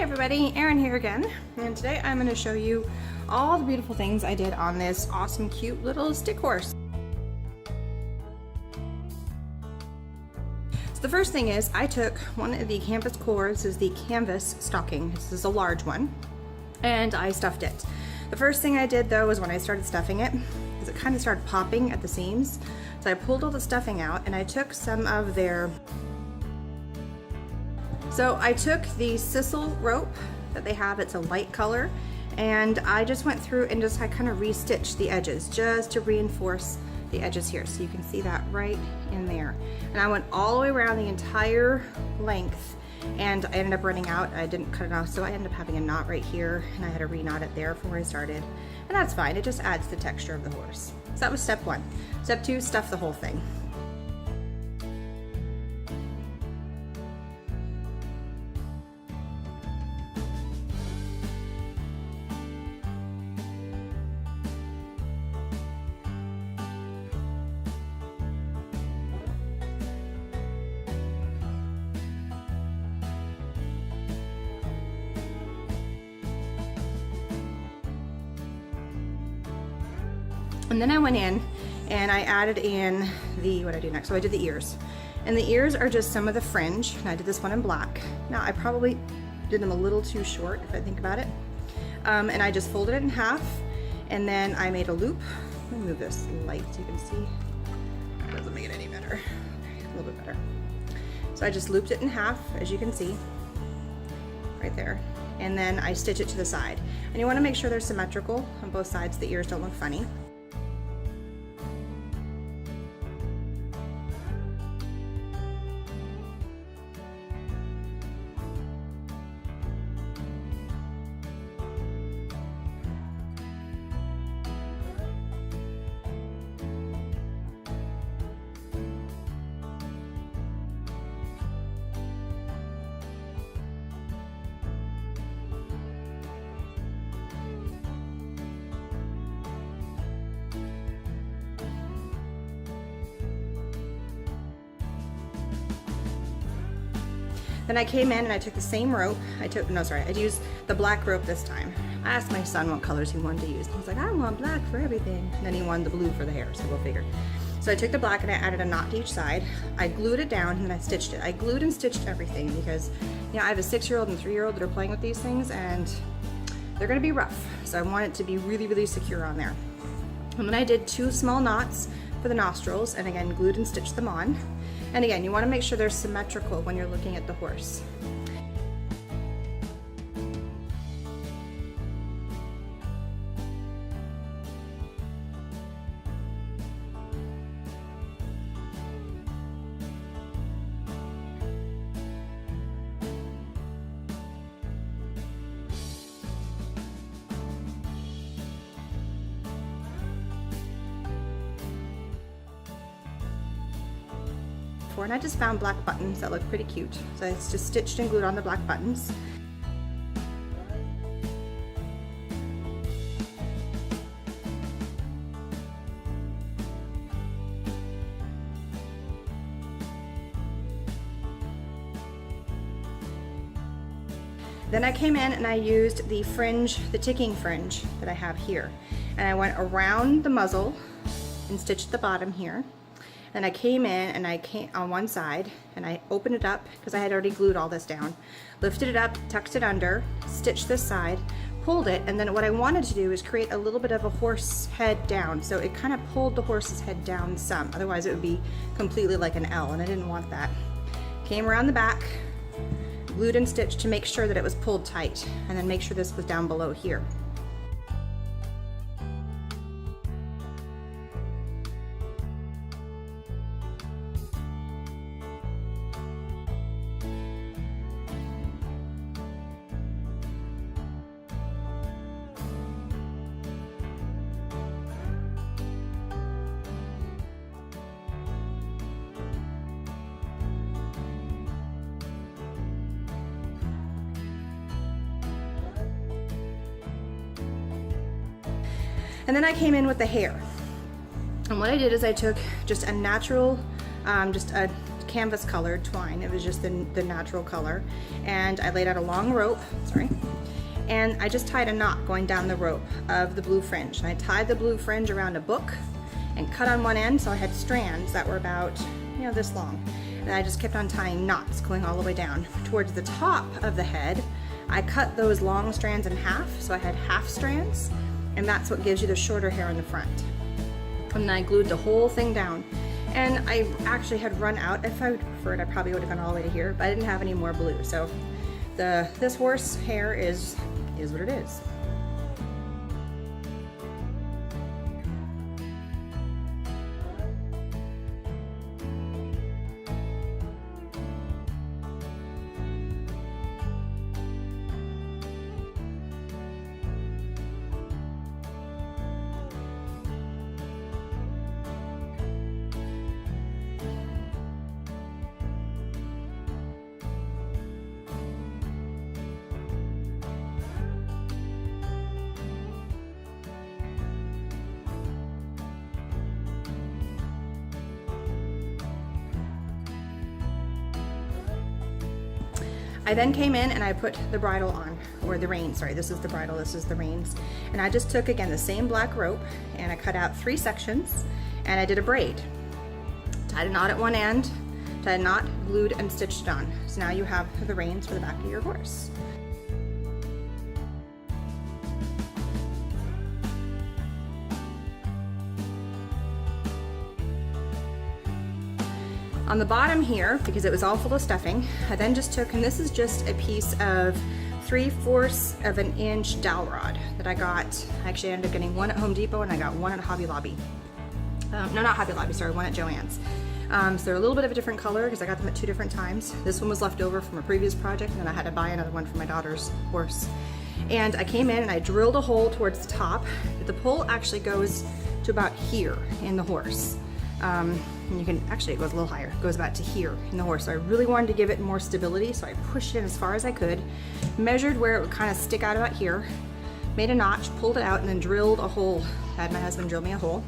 everybody, Erin here again, and today I'm going to show you all the beautiful things I did on this awesome cute little stick horse. So the first thing is I took one of the canvas cores. This is the canvas stocking. This is a large one, and I stuffed it. The first thing I did though was when I started stuffing it, is it kind of started popping at the seams. So I pulled all the stuffing out and I took some of their the sisal rope that they have. It's a light color, and I just went through and I kind of restitched the edges just to reinforce the edges here. So you can see that right in there. And I went all the way around the entire length, and I ended up running out. I didn't cut it off, so I ended up having a knot right here, and I had to re-knot it there from where I started. And that's fine, it just adds the texture of the horse. So that was step one. Step two, stuff the whole thing. And then I went in and I added in the, what did I do next? So I did the ears. And the ears are just some of the fringe. And I did this one in black. Now I probably did them a little too short if I think about it. And I just folded it in half, and then I made a loop. Let me move this light so you can see. That doesn't make it any better. Okay, a little bit better. So I just looped it in half, as you can see, right there. And then I stitch it to the side. And you want to make sure they're symmetrical on both sides. The ears don't look funny. Then I came in and I took the same rope. I used the black rope this time. I asked my son what colors he wanted to use. He was like, I want black for everything. And then he wanted the blue for the hair, so we'll figure. So I took the black and I added a knot to each side. I glued it down and then I stitched it. I glued and stitched everything because, you know, I have a 6-year-old and 3-year-old that are playing with these things, and they're gonna be rough. So I want it to be really, really secure on there. And then I did 2 small knots for the nostrils, and again, glued and stitched them on. And again, you want to make sure they're symmetrical when you're looking at the horse. And I just found black buttons that look pretty cute. So it's just stitched and glued on the black buttons. Then I came in and I used the fringe, the ticking fringe that I have here. And I went around the muzzle and stitched the bottom here. Then I came in and I came on one side and I opened it up because I had already glued all this down. Lifted it up, tucked it under, stitched this side, pulled it, and then what I wanted to do is create a little bit of a horse head down. So it kind of pulled the horse's head down some. Otherwise it would be completely like an L, and I didn't want that. Came around the back, glued and stitched to make sure that it was pulled tight, and then make sure this was down below here. And then I came in with the hair. And what I did is I took just a natural, just a canvas colored twine. It was just the natural color. And I laid out a long rope, sorry, and I just tied a knot going down the rope of the blue fringe. And I tied the blue fringe around a book and cut on one end, so I had strands that were about, you know, this long. And I just kept on tying knots going all the way down. Towards the top of the head, I cut those long strands in half, so I had half strands, and that's what gives you the shorter hair in the front. And then I glued the whole thing down. And I actually had run out. If I would prefer it, I probably would have gone all the way to here, but I didn't have any more blue. So this horse hair is what it is. I then came in and I put the bridle on, or the reins, sorry, this is the bridle, this is the reins. And I just took, again, the same black rope, and I cut out 3 sections, and I did a braid. Tied a knot at one end, tied a knot, glued, and stitched it on. So now you have the reins for the back of your horse. On the bottom here, because it was all full of stuffing, I then just took, and this is just a piece of 3/4 of an inch dowel rod that I got. I actually ended up getting one at Home Depot, and I got one at Hobby Lobby. No, not Hobby Lobby, sorry, one at Joann's. So they're a little bit of a different color because I got them at 2 different times. This one was left over from a previous project, and then I had to buy another one for my daughter's horse. And I came in and I drilled a hole towards the top. The pole actually goes to about here in the horse. And you can, actually it goes a little higher, it goes about to here in the horse. So I really wanted to give it more stability, so I pushed it in as far as I could, measured where it would kind of stick out about here, made a notch, pulled it out, and then drilled a hole. I had my husband drill me a hole,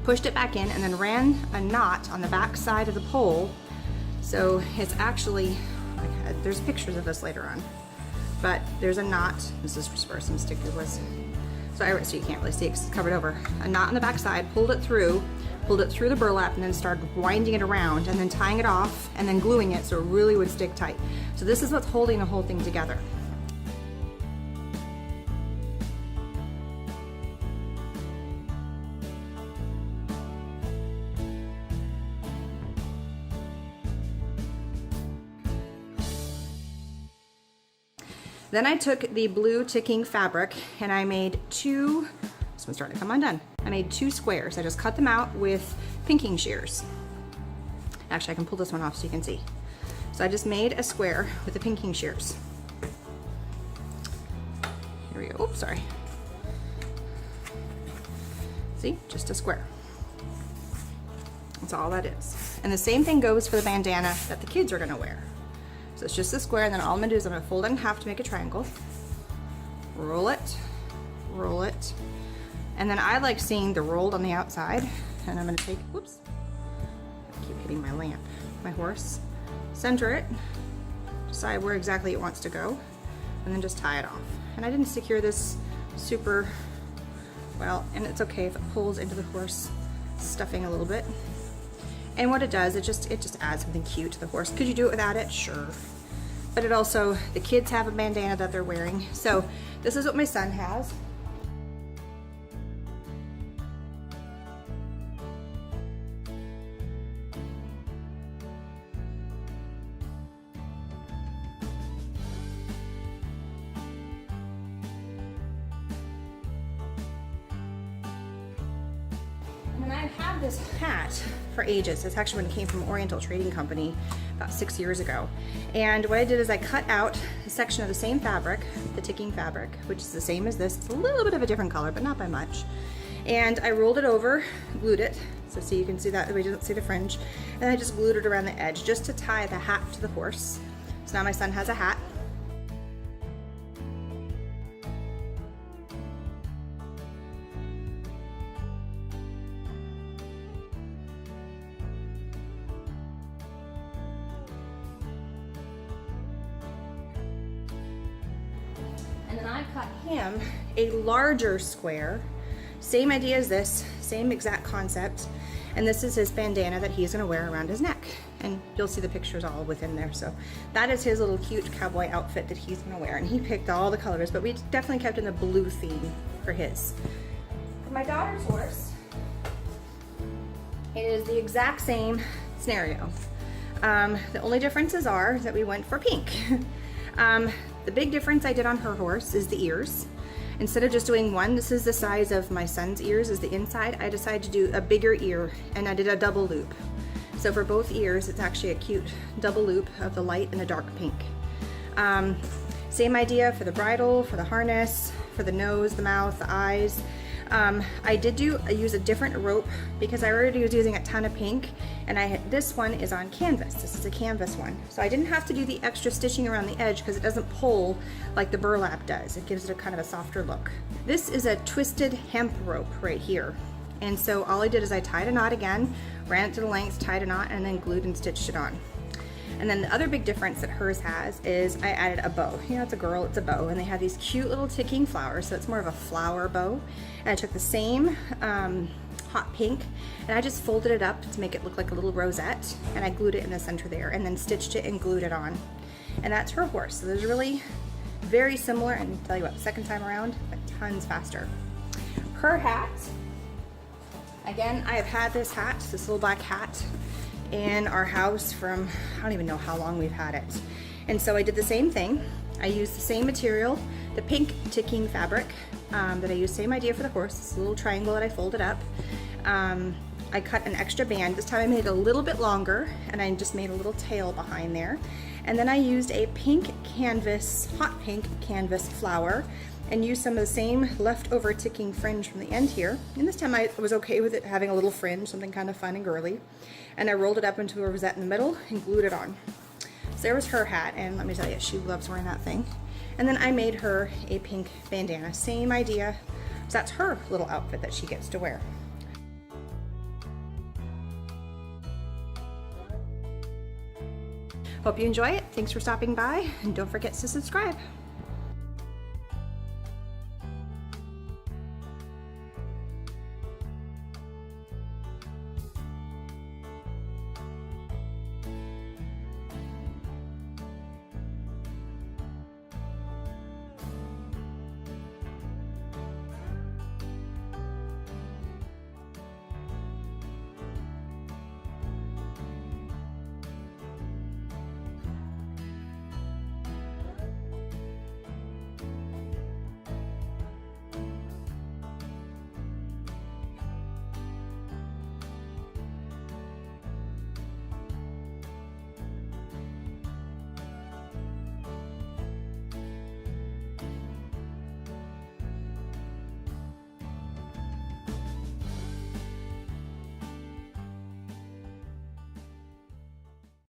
pushed it back in, and then ran a knot on the back side of the pole. So it's actually, there's pictures of this later on, but there's a knot. This is where some sticker was. So you can't really see it because it's covered over. A knot on the back side, pulled it through the burlap, and then started winding it around and then tying it off and then gluing it so it really would stick tight. So this is what's holding the whole thing together. Then I took the blue ticking fabric and I made 2, this one's starting to come undone. I made 2 squares. I just cut them out with pinking shears. Actually, I can pull this one off so you can see. So I just made a square with the pinking shears. Here we go. Oops, sorry. See, just a square. That's all that is. And the same thing goes for the bandana that the kids are gonna wear. So it's just a square, and then all I'm gonna do is I'm gonna fold it in half to make a triangle, roll it, and then I like seeing the rolled on the outside, and I'm gonna take, whoops, I keep hitting my lamp, my horse, center it, decide where exactly it wants to go, and then just tie it off. And I didn't secure this super well, and it's okay if it pulls into the horse stuffing a little bit. And what it does, it just adds something cute to the horse. Could you do it without it? Sure. But it also, the kids have a bandana that they're wearing. So this is what my son has. And I've had this hat for ages. It's actually when it came from Oriental Trading Company about 6 years ago. And what I did is I cut out a section of the same fabric, the ticking fabric, which is the same as this. It's a little bit of a different color, but not by much. And I rolled it over, glued it, so see, you can see that we didn't see the fringe. And I just glued it around the edge just to tie the hat to the horse. So now my son has a hat. And then I cut him a larger square. Same idea as this, same exact concept. And this is his bandana that he's gonna wear around his neck. And you'll see the pictures all within there. So that is his little cute cowboy outfit that he's gonna wear. And he picked all the colors, but we definitely kept in the blue theme for his. For my daughter's horse, it is the exact same scenario. The only differences are that we went for pink. The big difference I did on her horse is the ears. Instead of just doing one, this is the size of my son's ears, is the inside. I decided to do a bigger ear, and I did a double loop. So for both ears, it's actually a cute double loop of the light and the dark pink. Same idea for the bridle, for the harness, for the nose, the mouth, the eyes. I use a different rope because I already was using a ton of pink, and this one is on canvas. This is a canvas one. So I didn't have to do the extra stitching around the edge because it doesn't pull like the burlap does. It gives it a kind of a softer look. This is a twisted hemp rope right here. And so all I did is I tied a knot again, ran it to the length, tied a knot, and then glued and stitched it on. And then the other big difference that hers has is I added a bow. You know, it's a girl, it's a bow, and they have these cute little ticking flowers, so it's more of a flower bow. And I took the same hot pink, and I just folded it up to make it look like a little rosette, and I glued it in the center there, and then stitched it and glued it on. And that's her horse. So there's really very similar, and I'll tell you what, second time around, but tons faster. Her hat, again, I have had this hat, this little black hat, in our house from, I don't even know how long we've had it. And so I did the same thing. I used the same material, the pink ticking fabric that I used, same idea for the horse, this little triangle that I folded up. I cut an extra band. This time I made it a little bit longer, and I just made a little tail behind there. And then I used a pink canvas, hot pink canvas flower, and used some of the same leftover ticking fringe from the end here. And this time I was okay with it having a little fringe, something kind of fun and girly. And I rolled it up into a rosette in the middle and glued it on. So there was her hat, and let me tell you, she loves wearing that thing. And then I made her a pink bandana, same idea. So that's her little outfit that she gets to wear. Hope you enjoy it. Thanks for stopping by, and don't forget to subscribe.